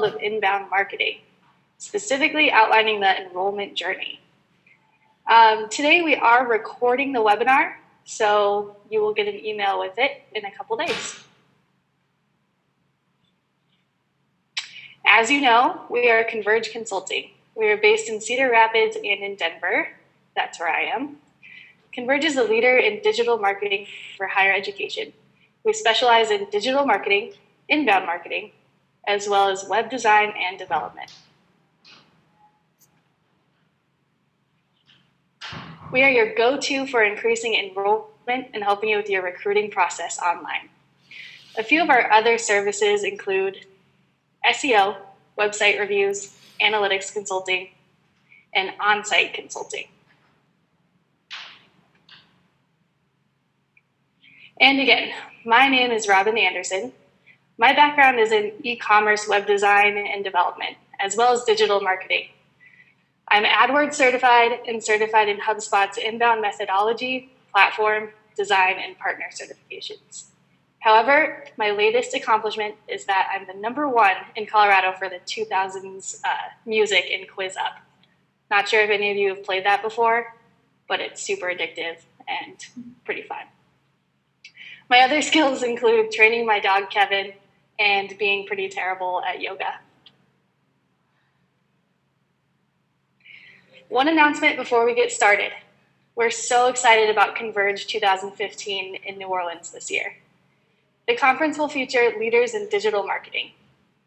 of inbound marketing, specifically outlining the enrollment journey. Today we are recording the webinar, so you will get an email with it in a couple days. As you know, we are Converge Consulting. We are based in Cedar Rapids and in Denver. That's where I am. Converge is a leader in digital marketing for higher education. We specialize in digital marketing, inbound marketing, as well as web design and development. We are your go-to for increasing enrollment and helping you with your recruiting process online. A few of our other services include SEO, website reviews, analytics consulting, and on-site consulting. And again, my name is Robyn Anderson. My background is in e-commerce web design and development, as well as digital marketing. I'm AdWords certified and certified in HUBSPOT'S inbound methodology, platform, design, and partner certifications. However, my latest accomplishment is that I'm the #1 in Colorado for the 2000s music and quiz up. Not sure if any of you have played that before, but it's super addictive and pretty fun. My other skills include training my dog, Kevin, and being pretty terrible at yoga. One announcement before we get started. We're so excited about Converge 2015 in New Orleans this year. The conference will feature leaders in digital marketing.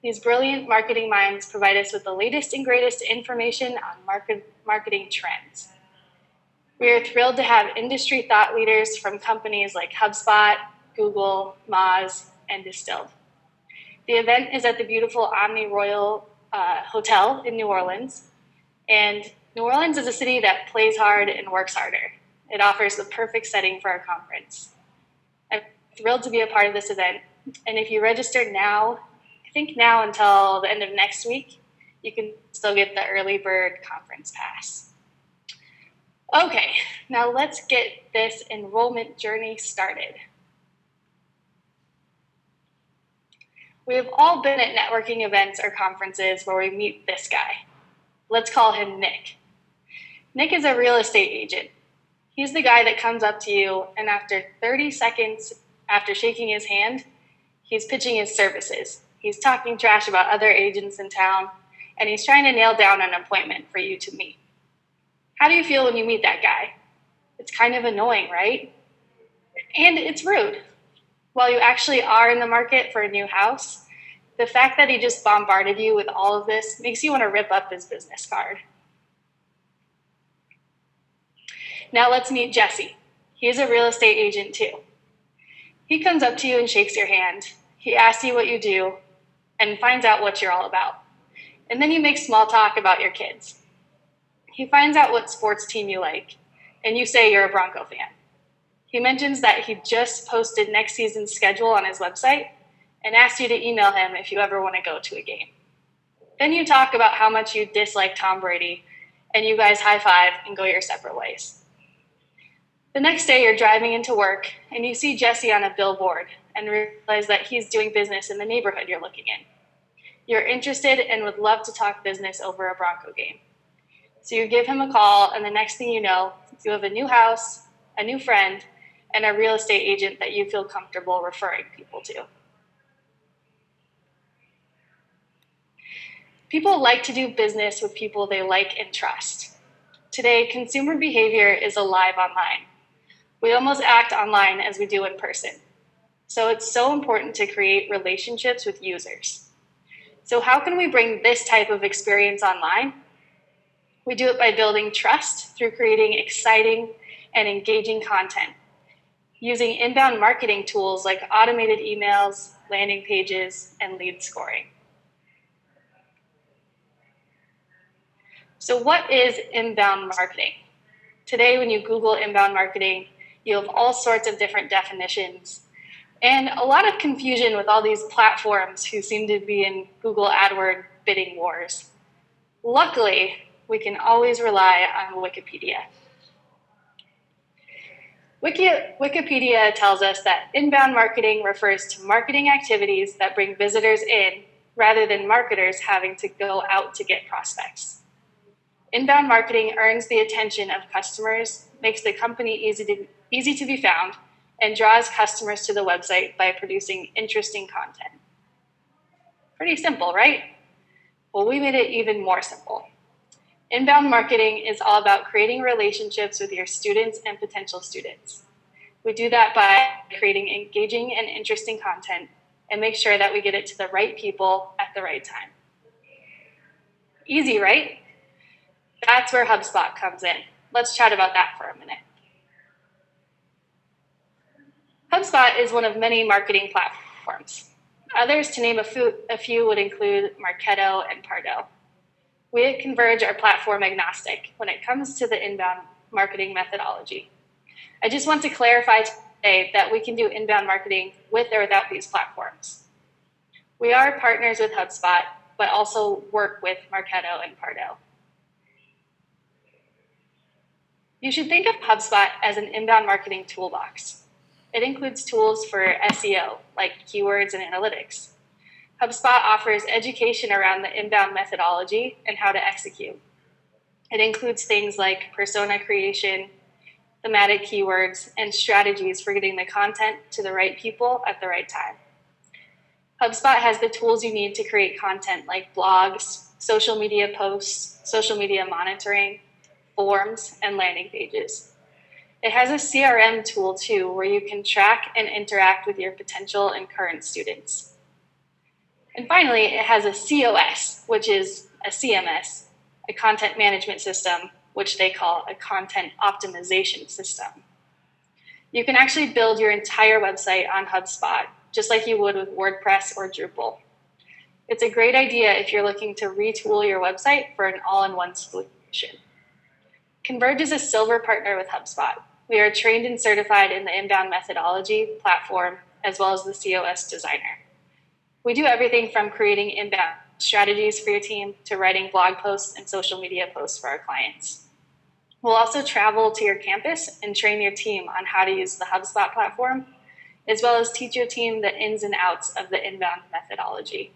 These brilliant marketing minds provide us with the latest and greatest information on marketing trends. We are thrilled to have industry thought leaders from companies like HubSpot, Google, Moz, and Distilled. The event is at the beautiful Omni Royal Hotel in New Orleans, and New Orleans is a city that plays hard and works harder. It offers the perfect setting for our conference. I'm thrilled to be a part of this event, and if you register now, I think now until the end of next week, you can still get the early bird conference pass. Okay, now let's get this enrollment journey started. We have all been at networking events or conferences where we meet this guy. Let's call him Nick. Nick is a real estate agent. He's the guy that comes up to you, and after 30 seconds after shaking his hand, he's pitching his services. He's talking trash about other agents in town, and he's trying to nail down an appointment for you to meet. How do you feel when you meet that guy? It's kind of annoying, right? And it's rude. While you actually are in the market for a new house, the fact that he just bombarded you with all of this makes you want to rip up his business card. Now let's meet Jesse. He's a real estate agent too. He comes up to you and shakes your hand. He asks you what you do and finds out what you're all about. And then you make small talk about your kids. He finds out what sports team you like, and you say you're a Bronco fan. He mentions that he just posted next season's schedule on his website and asks you to email him if you ever want to go to a game. Then you talk about how much you dislike Tom Brady, and you guys high five and go your separate ways. The next day you're driving into work and you see Jesse on a billboard and realize that he's doing business in the neighborhood you're looking in. You're interested and would love to talk business over a Bronco game. So you give him a call, and the next thing you know, you have a new house, a new friend, and a real estate agent that you feel comfortable referring people to. People like to do business with people they like and trust. Today, consumer behavior is alive online. We almost act online as we do in person. So it's so important to create relationships with users. So how can we bring this type of experience online? We do it by building trust through creating exciting and engaging content, using inbound marketing tools like automated emails, landing pages, and lead scoring. So what is inbound marketing? Today, when you Google inbound marketing, you have all sorts of different definitions and a lot of confusion with all these platforms who seem to be in Google AdWords bidding wars. Luckily, we can always rely on Wikipedia. Wikipedia tells us that inbound marketing refers to marketing activities that bring visitors in rather than marketers having to go out to get prospects. Inbound marketing earns the attention of customers, makes the company easy to be found, and draws customers to the website by producing interesting content. Pretty simple, right? Well, we made it even more simple. Inbound marketing is all about creating relationships with your students and potential students. We do that by creating engaging and interesting content and make sure that we get it to the right people at the right time. Easy, right? That's where HubSpot comes in. Let's chat about that for a minute. HubSpot is one of many marketing platforms. Others, to name a few, would include Marketo and Pardo. We at Converge are platform agnostic when it comes to the inbound marketing methodology. I just want to clarify today that we can do inbound marketing with or without these platforms. We are partners with HubSpot, but also work with Marketo and Pardo. You should think of HubSpot as an inbound marketing toolbox. It includes tools for SEO, like keywords and analytics. HubSpot offers education around the inbound methodology and how to execute. It includes things like persona creation, thematic keywords, and strategies for getting the content to the right people at the right time. HubSpot has the tools you need to create content like blogs, social media posts, social media monitoring, forms, and landing pages. It has a CRM tool too, where you can track and interact with your potential and current students. And finally, it has a COS, which is a CMS, a content management system, which they call a content optimization system. You can actually build your entire website on HubSpot, just like you would with WordPress or Drupal. It's a great idea if you're looking to retool your website for an all-in-one solution. Converge is a silver partner with HubSpot. We are trained and certified in the inbound methodology platform, as well as the COS designer. We do everything from creating inbound strategies for your team to writing blog posts and social media posts for our clients. We'll also travel to your campus and train your team on how to use the HubSpot platform, as well as teach your team the ins and outs of the inbound methodology.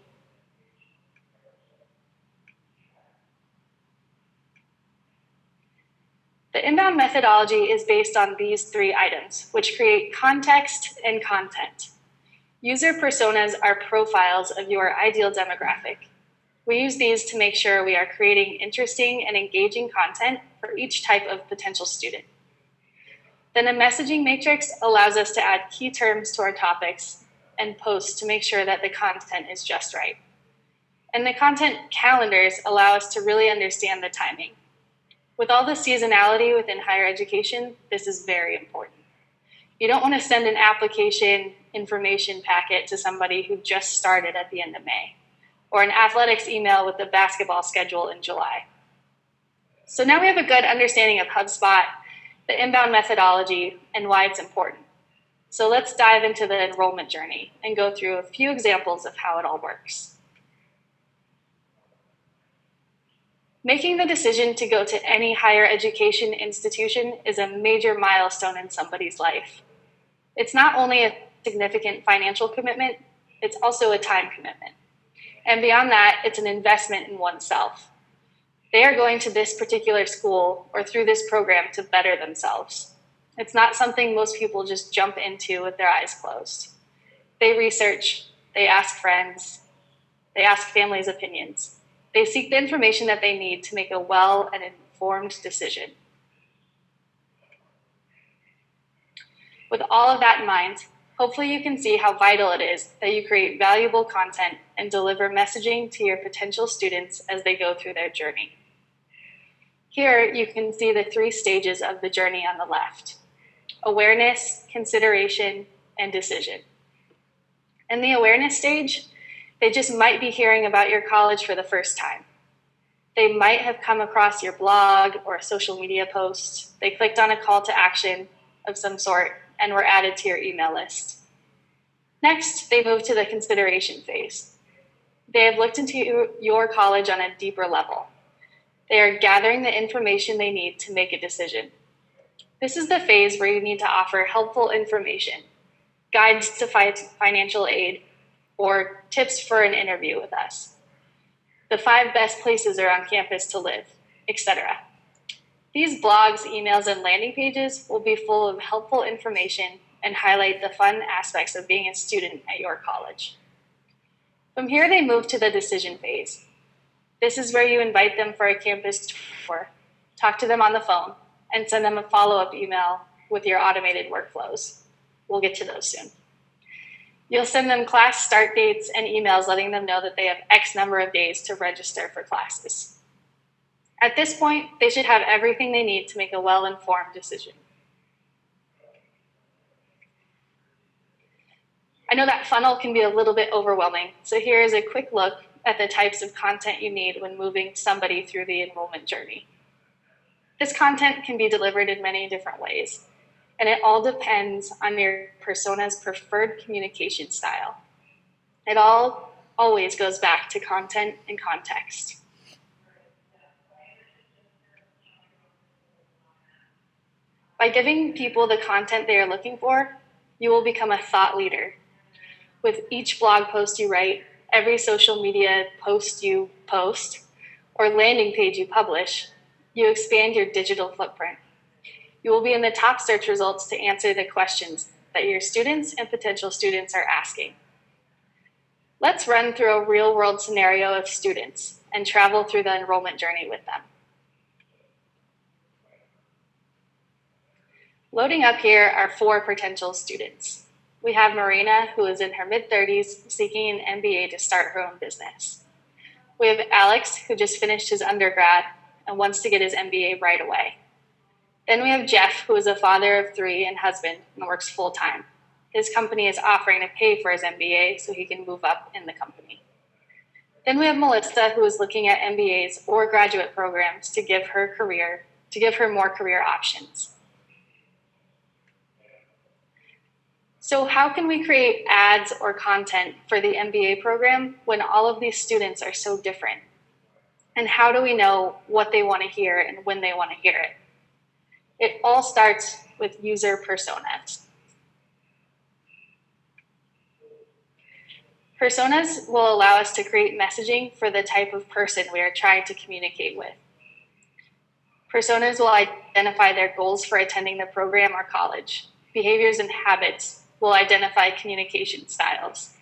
The inbound methodology is based on these three items, which create context and content. User personas are profiles of your ideal demographic. We use these to make sure we are creating interesting and engaging content for each type of potential student. Then a messaging matrix allows us to add key terms to our topics and posts to make sure that the content is just right. And the content calendars allow us to really understand the timing. With all the seasonality within higher education, this is very important. You don't want to send an application information packet to somebody who just started at the end of May, or an athletics email with the basketball schedule in July. So now we have a good understanding of HubSpot, the inbound methodology, and why it's important. So let's dive into the enrollment journey and go through a few examples of how it all works. Making the decision to go to any higher education institution is a major milestone in somebody's life. It's not only a significant financial commitment, it's also a time commitment. And beyond that, it's an investment in oneself. They are going to this particular school or through this program to better themselves. It's not something most people just jump into with their eyes closed. They research, they ask friends, they ask families' opinions. They seek the information that they need to make a well and informed decision. With all of that in mind, hopefully you can see how vital it is that you create valuable content and deliver messaging to your potential students as they go through their journey. Here you can see the three stages of the journey on the left: awareness, consideration, and decision. In the awareness stage, they just might be hearing about your college for the first time. They might have come across your blog or a social media post. They clicked on a call to action of some sort and were added to your email list. Next, they move to the consideration phase. They have looked into your college on a deeper level. They are gathering the information they need to make a decision. This is the phase where you need to offer helpful information, guides to financial aid, or tips for an interview with us, the 5 best places around campus to live, etc. These blogs, emails, and landing pages will be full of helpful information and highlight the fun aspects of being a student at your college. From here, they move to the decision phase. This is where you invite them for a campus tour, talk to them on the phone, and send them a follow-up email with your automated workflows. We'll get to those soon. You'll send them class start dates and emails letting them know that they have X number of days to register for classes. At this point, they should have everything they need to make a well-informed decision. I know that funnel can be a little bit overwhelming, so here is a quick look at the types of content you need when moving somebody through the enrollment journey. This content can be delivered in many different ways, and it all depends on your persona's preferred communication style. It always goes back to content and context. By giving people the content they are looking for, you will become a thought leader. With each blog post you write, every social media post you post, or landing page you publish, you expand your digital footprint. You will be in the top search results to answer the questions that your students and potential students are asking. Let's run through a real-world scenario of students and travel through the enrollment journey with them. Loading up here are 4 potential students. We have Marina, who is in her mid-30s, seeking an MBA to start her own business. We have Alex, who just finished his undergrad and wants to get his MBA right away. Then we have Jeff, who is a father of 3 and husband and works full-time. His company is offering to pay for his MBA so he can move up in the company. Then we have Melissa, who is looking at MBAs or graduate programs to give her more career options. So how can we create ads or content for the MBA program when all of these students are so different? And how do we know what they want to hear and when they want to hear it? It all starts with user personas. Personas will allow us to create messaging for the type of person we are trying to communicate with. Personas will identify their goals for attending the program or college. Behaviors and habits will identify communication styles.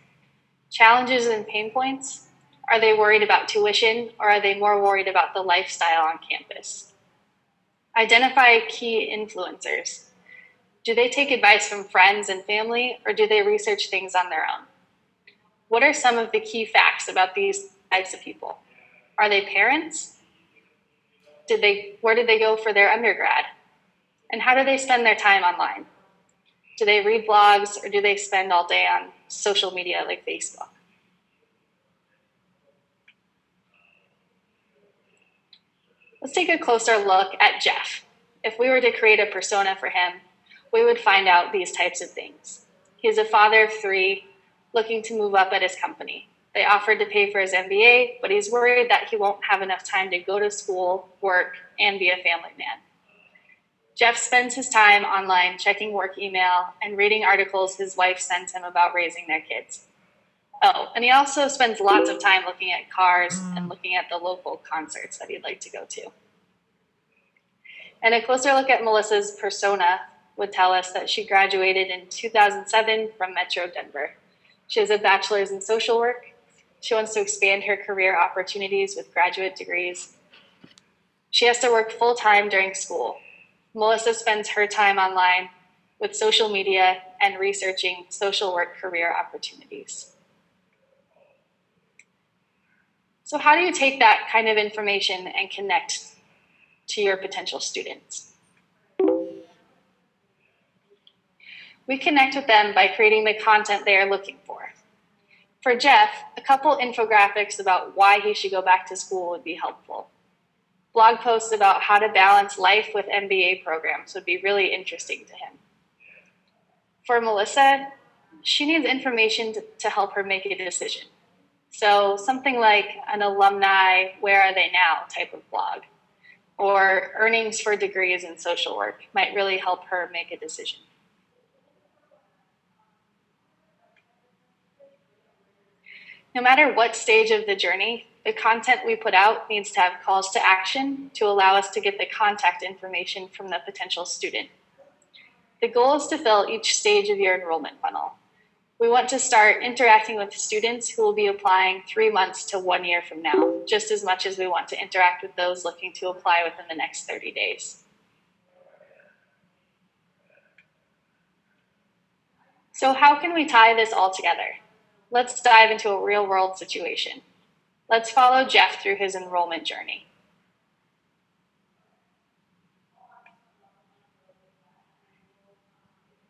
Challenges and pain points, are they worried about tuition or are they more worried about the lifestyle on campus? Identify key influencers. Do they take advice from friends and family or do they research things on their own? What are some of the key facts about these types of people? Are they parents? Where did they go for their undergrad? And how do they spend their time online? Do they read blogs or do they spend all day on social media like Facebook? Let's take a closer look at Jeff. If we were to create a persona for him, we would find out these types of things. He's a father of 3, looking to move up at his company. They offered to pay for his MBA, but he's worried that he won't have enough time to go to school, work, and be a family man. Jeff spends his time online checking work email and reading articles his wife sends him about raising their kids. Oh, and he also spends lots of time looking at cars and looking at the local concerts that he'd like to go to. And a closer look at Melissa's persona would tell us that she graduated in 2007 from Metro Denver. She has a bachelor's in social work. She wants to expand her career opportunities with graduate degrees. She has to work full-time during school. Melissa spends her time online with social media and researching social work career opportunities. So how do you take that kind of information and connect to your potential students? We connect with them by creating the content they are looking for. For Jeff, a couple infographics about why he should go back to school would be helpful. Blog posts about how to balance life with MBA programs would be really interesting to him. For Melissa, she needs information to help her make a decision. So something like an alumni, where are they now type of blog, or earnings for degrees in social work might really help her make a decision. No matter what stage of the journey, the content we put out needs to have calls to action to allow us to get the contact information from the potential student. The goal is to fill each stage of your enrollment funnel. We want to start interacting with students who will be applying 3 months to 1 year from now, just as much as we want to interact with those looking to apply within the next 30 days. So how can we tie this all together? Let's dive into a real-world situation. Let's follow Jeff through his enrollment journey.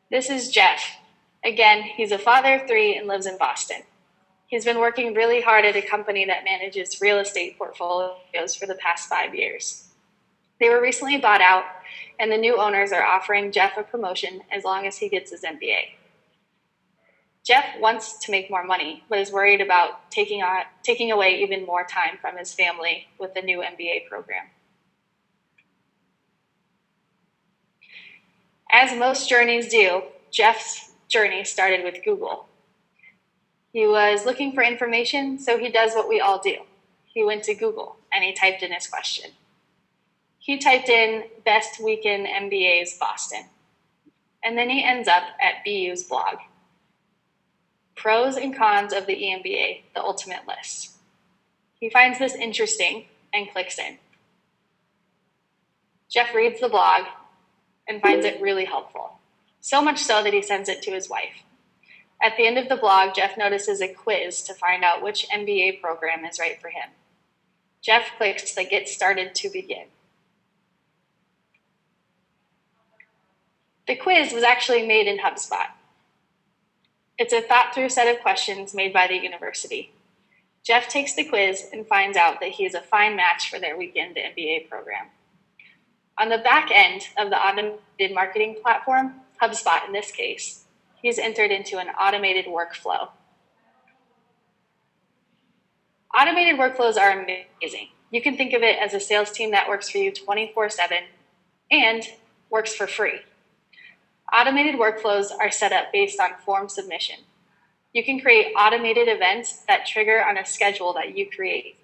This is Jeff. Again, he's a father of 3 and lives in Boston. He's been working really hard at a company that manages real estate portfolios for the past 5 years. They were recently bought out, and the new owners are offering Jeff a promotion as long as he gets his MBA. Jeff wants to make more money, but is worried about taking away even more time from his family with the new MBA program. As most journeys do, Jeff's journey started with Google. He was looking for information, so he does what we all do. He went to Google and he typed in his question. He typed in best weekend MBAs Boston, and then he ends up at BU's blog. Pros and cons of the EMBA, the ultimate list. He finds this interesting and clicks in. Jeff reads the blog and finds it really helpful, so much so that he sends it to his wife. At the end of the blog, Jeff notices a quiz to find out which MBA program is right for him. Jeff clicks the Get Started to begin. The quiz was actually made in HubSpot. It's a thought-through set of questions made by the university. Jeff takes the quiz and finds out that he is a fine match for their weekend MBA program. On the back end of the automated marketing platform, HubSpot in this case, he's entered into an automated workflow. Automated workflows are amazing. You can think of it as a sales team that works for you 24/7 and works for free. Automated workflows are set up based on form submission. You can create automated events that trigger on a schedule that you create.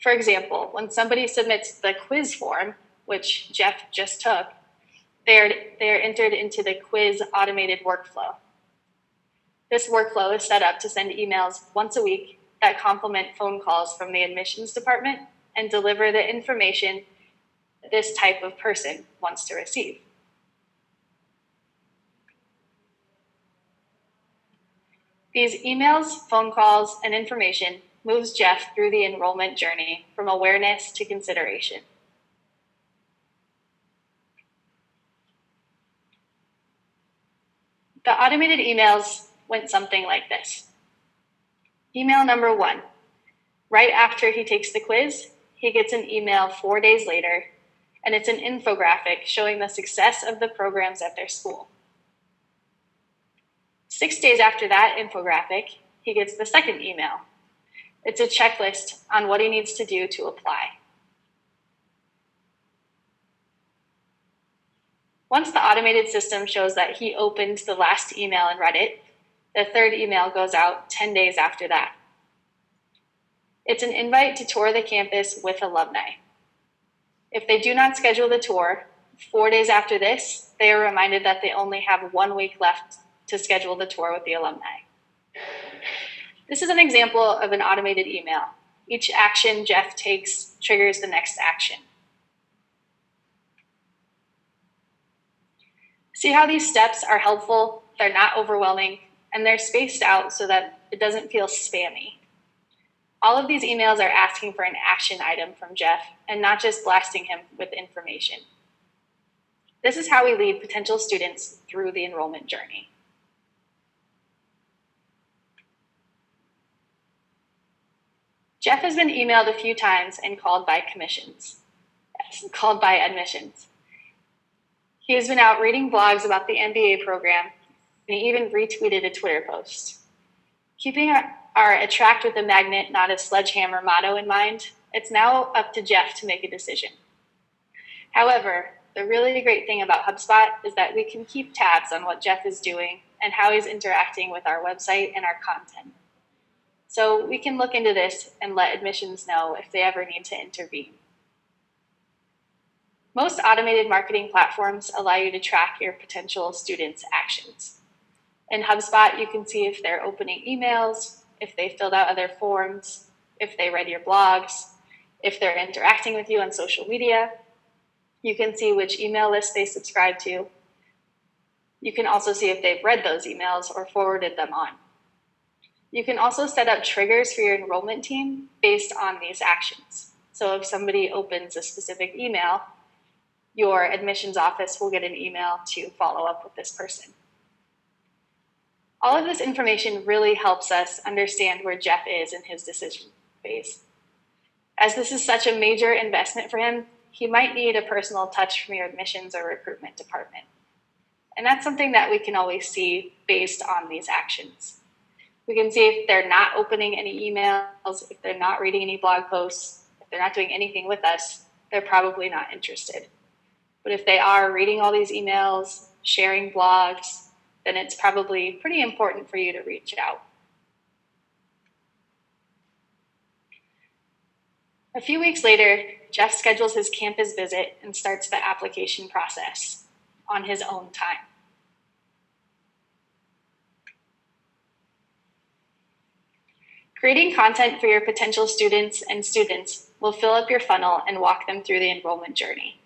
For example, when somebody submits the quiz form, which Jeff just took, they're entered into the quiz automated workflow. This workflow is set up to send emails once a week that complement phone calls from the admissions department and deliver the information this type of person wants to receive. These emails, phone calls, and information moves Jeff through the enrollment journey from awareness to consideration. The automated emails went something like this. Email number 1. Right after he takes the quiz, he gets an email 4 days later, and it's an infographic showing the success of the programs at their school. 6 days after that infographic, he gets the second email. It's a checklist on what he needs to do to apply. Once the automated system shows that he opened the last email and read it, the third email goes out 10 days after that. It's an invite to tour the campus with alumni. If they do not schedule the tour, 4 days after this, they are reminded that they only have 1 week left to schedule the tour with the alumni. This is an example of an automated email. Each action Jeff takes triggers the next action. See how these steps are helpful, they're not overwhelming, and they're spaced out so that it doesn't feel spammy. All of these emails are asking for an action item from Jeff and not just blasting him with information. This is how we lead potential students through the enrollment journey. Jeff has been emailed a few times and called by admissions. He has been out reading blogs about the MBA program, and he even retweeted a Twitter post. Keeping our attract with a magnet, not a sledgehammer motto in mind, it's now up to Jeff to make a decision. However, the really great thing about HubSpot is that we can keep tabs on what Jeff is doing and how he's interacting with our website and our content. So we can look into this and let admissions know if they ever need to intervene. Most automated marketing platforms allow you to track your potential students' actions. In HubSpot, you can see if they're opening emails, if they filled out other forms, if they read your blogs, if they're interacting with you on social media. You can see which email list they subscribe to. You can also see if they've read those emails or forwarded them on. You can also set up triggers for your enrollment team based on these actions. So if somebody opens a specific email, your admissions office will get an email to follow up with this person. All of this information really helps us understand where Jeff is in his decision phase. As this is such a major investment for him, he might need a personal touch from your admissions or recruitment department. And that's something that we can always see based on these actions. We can see if they're not opening any emails, if they're not reading any blog posts, if they're not doing anything with us, they're probably not interested. But if they are reading all these emails, sharing blogs, then it's probably pretty important for you to reach out. A few weeks later, Jeff schedules his campus visit and starts the application process on his own time. Creating content for your potential students will fill up your funnel and walk them through the enrollment journey.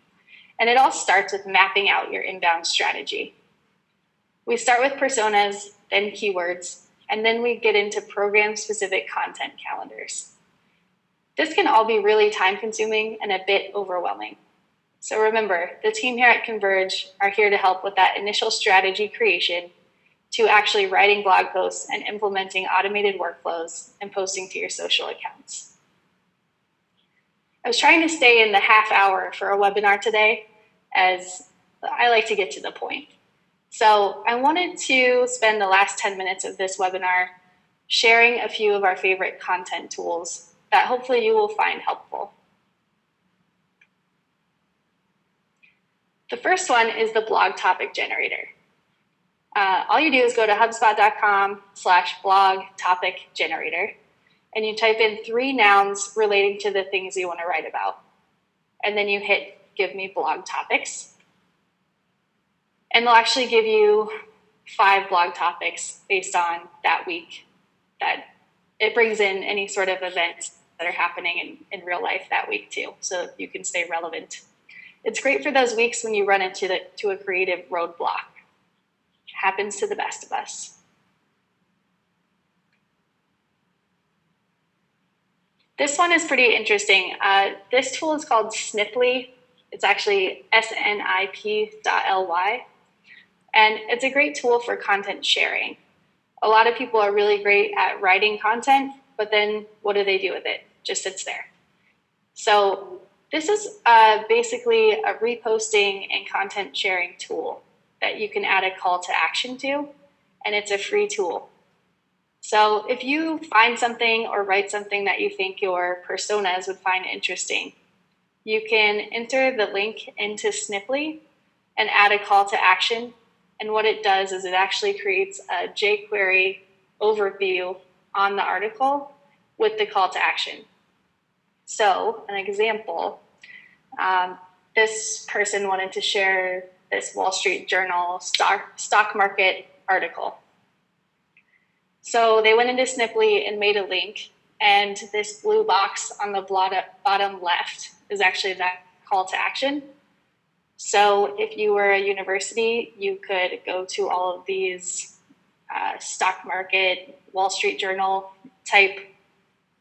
And it all starts with mapping out your inbound strategy. We start with personas, then keywords, and then we get into program-specific content calendars. This can all be really time-consuming and a bit overwhelming. So remember, the team here at Converge are here to help with that initial strategy creation to actually writing blog posts and implementing automated workflows and posting to your social accounts. I was trying to stay in the half hour for a webinar today, as I like to get to the point. So I wanted to spend the last 10 minutes of this webinar sharing a few of our favorite content tools that hopefully you will find helpful. The first one is the blog topic generator. All you do is go to HubSpot.com/blog topic generator, and you type in 3 nouns relating to the things you want to write about. And then you hit give me blog topics. And they'll actually give you 5 blog topics based on that week. That it brings in any sort of events that are happening in real life that week too, so you can stay relevant. It's great for those weeks when you run into a creative roadblock. It happens to the best of us. This one is pretty interesting. This tool is called Sniply. It's actually snip.ly. And it's a great tool for content sharing. A lot of people are really great at writing content, but then what do they do with it? Just sits there. So this is basically a reposting and content sharing tool that you can add a call to action to, and it's a free tool. So if you find something or write something that you think your personas would find interesting, you can enter the link into Sniply and add a call to action. And what it does is it actually creates a jQuery overview on the article with the call to action. So an example, this person wanted to share this Wall Street Journal stock market article. So they went into Sniply and made a link, and this blue box on the bottom left is actually that call to action. So if you were a university, you could go to all of these stock market, Wall Street Journal type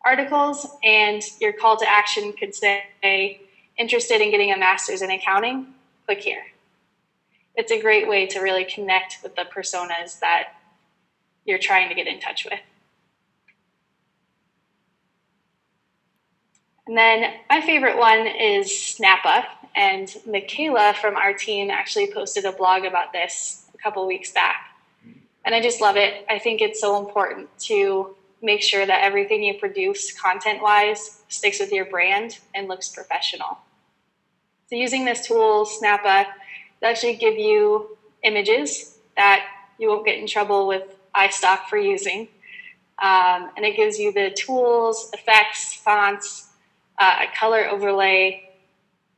articles, and your call to action could say, interested in getting a master's in accounting, click here. It's a great way to really connect with the personas that you're trying to get in touch with. And then my favorite one is Snappa, and Michaela from our team actually posted a blog about this a couple weeks back. And I just love it. I think it's so important to make sure that everything you produce content-wise sticks with your brand and looks professional. So using this tool, Snappa, it'll actually give you images that you won't get in trouble with iStock for using. And it gives you the tools, effects, fonts, a color overlay.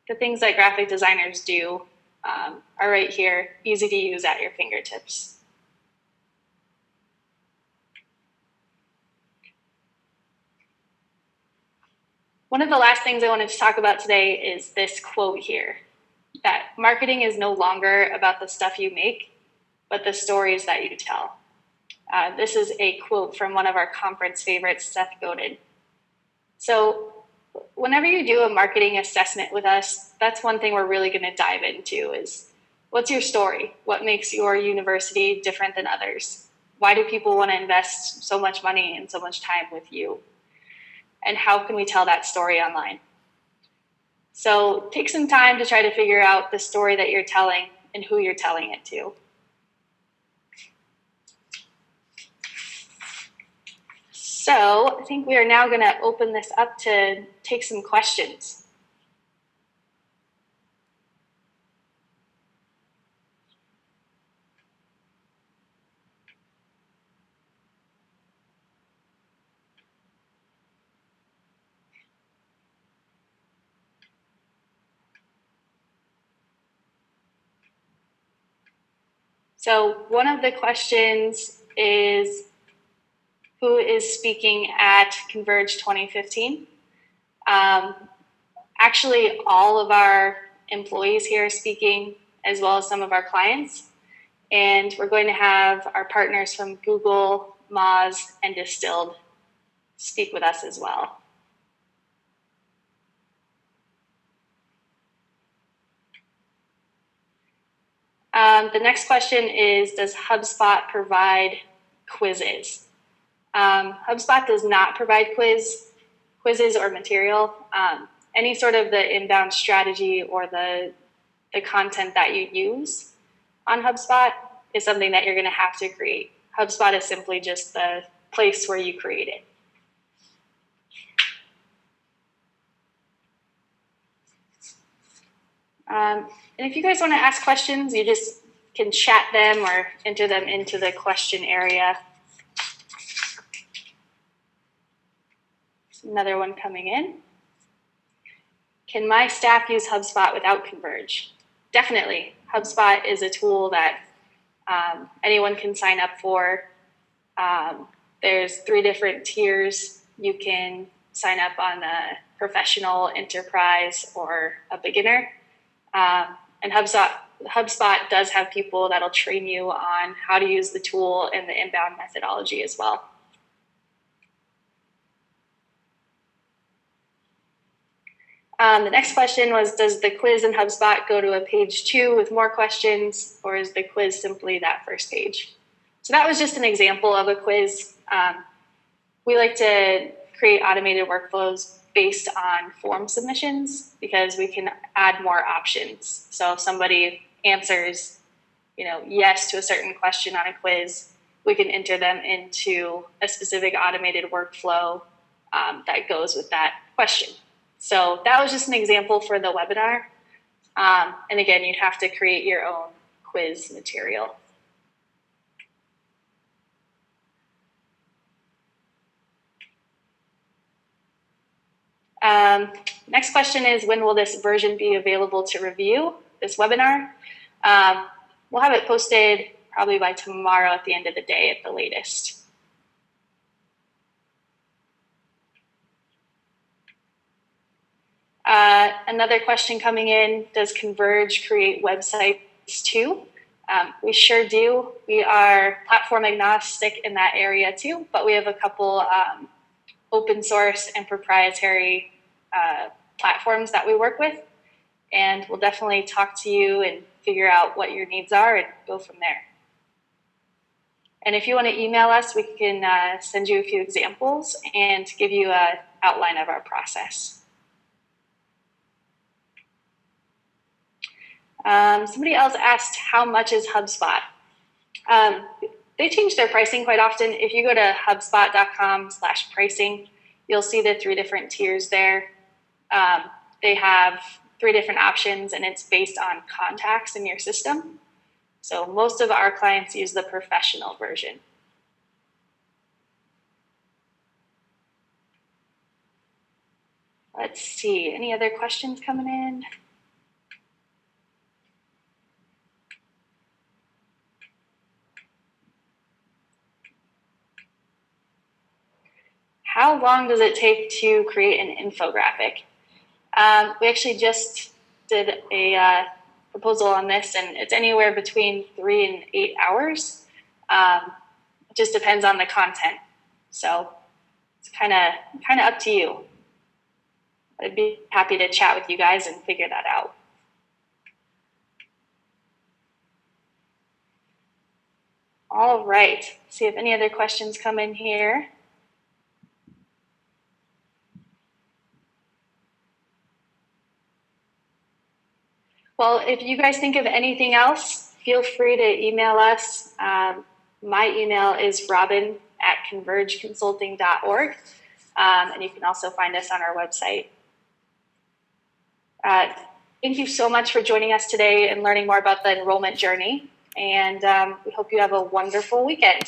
The things that graphic designers do are right here, easy to use at your fingertips. One of the last things I wanted to talk about today is this quote here, that marketing is no longer about the stuff you make, but the stories that you tell. This is a quote from one of our conference favorites, Seth Godin. So whenever you do a marketing assessment with us, that's one thing we're really going to dive into is, what's your story? What makes your university different than others? Why do people want to invest so much money and so much time with you? And how can we tell that story online? So take some time to try to figure out the story that you're telling and who you're telling it to. So I think we are now going to open this up to take some questions. So one of the questions is, who is speaking at Converge 2015? Actually, all of our employees here are speaking, as well as some of our clients. And we're going to have our partners from Google, Moz, and Distilled speak with us as well. The next question is, does HubSpot provide quizzes? HubSpot does not provide quizzes or material. Any sort of the inbound strategy or the content that you use on HubSpot is something that you're going to have to create. HubSpot is simply just the place where you create it. And if you guys want to ask questions, you just can chat them or enter them into the question area. There's another one coming in. Can my staff use HubSpot without Converge? Definitely. HubSpot is a tool that anyone can sign up for. There's 3 different tiers. You can sign up on a professional, enterprise, or a beginner. And HubSpot does have people that'll train you on how to use the tool and the inbound methodology as well. The next question was, does the quiz in HubSpot go to a page 2 with more questions, or is the quiz simply that first page? So that was just an example of a quiz. We like to create automated workflows based on form submissions because we can add more options. So if somebody answers, yes to a certain question on a quiz, we can enter them into a specific automated workflow that goes with that question. So that was just an example for the webinar. And again, you'd have to create your own quiz material. Next question is, when will this version be available to review, this webinar? We'll have it posted probably by tomorrow at the end of the day at the latest. Another question coming in, does Converge create websites too? We sure do. We are platform agnostic in that area too, but we have a couple open source and proprietary platforms that we work with, and we'll definitely talk to you and figure out what your needs are and go from there. And if you want to email us, we can send you a few examples and give you an outline of our process. Somebody else asked, how much is HubSpot? They change their pricing quite often. If you go to hubspot.com/pricing, you'll see the 3 different tiers there. They have 3 different options, and it's based on contacts in your system. So most of our clients use the professional version. Let's see, any other questions coming in? How long does it take to create an infographic? We actually just did a proposal on this, and it's anywhere between 3 and 8 hours. It just depends on the content. So it's kind of up to you. I'd be happy to chat with you guys and figure that out. All right, see if any other questions come in here. Well, if you guys think of anything else, feel free to email us. My email is robyn@convergeconsulting.org, and you can also find us on our website. Thank you so much for joining us today and learning more about the enrollment journey, and we hope you have a wonderful weekend.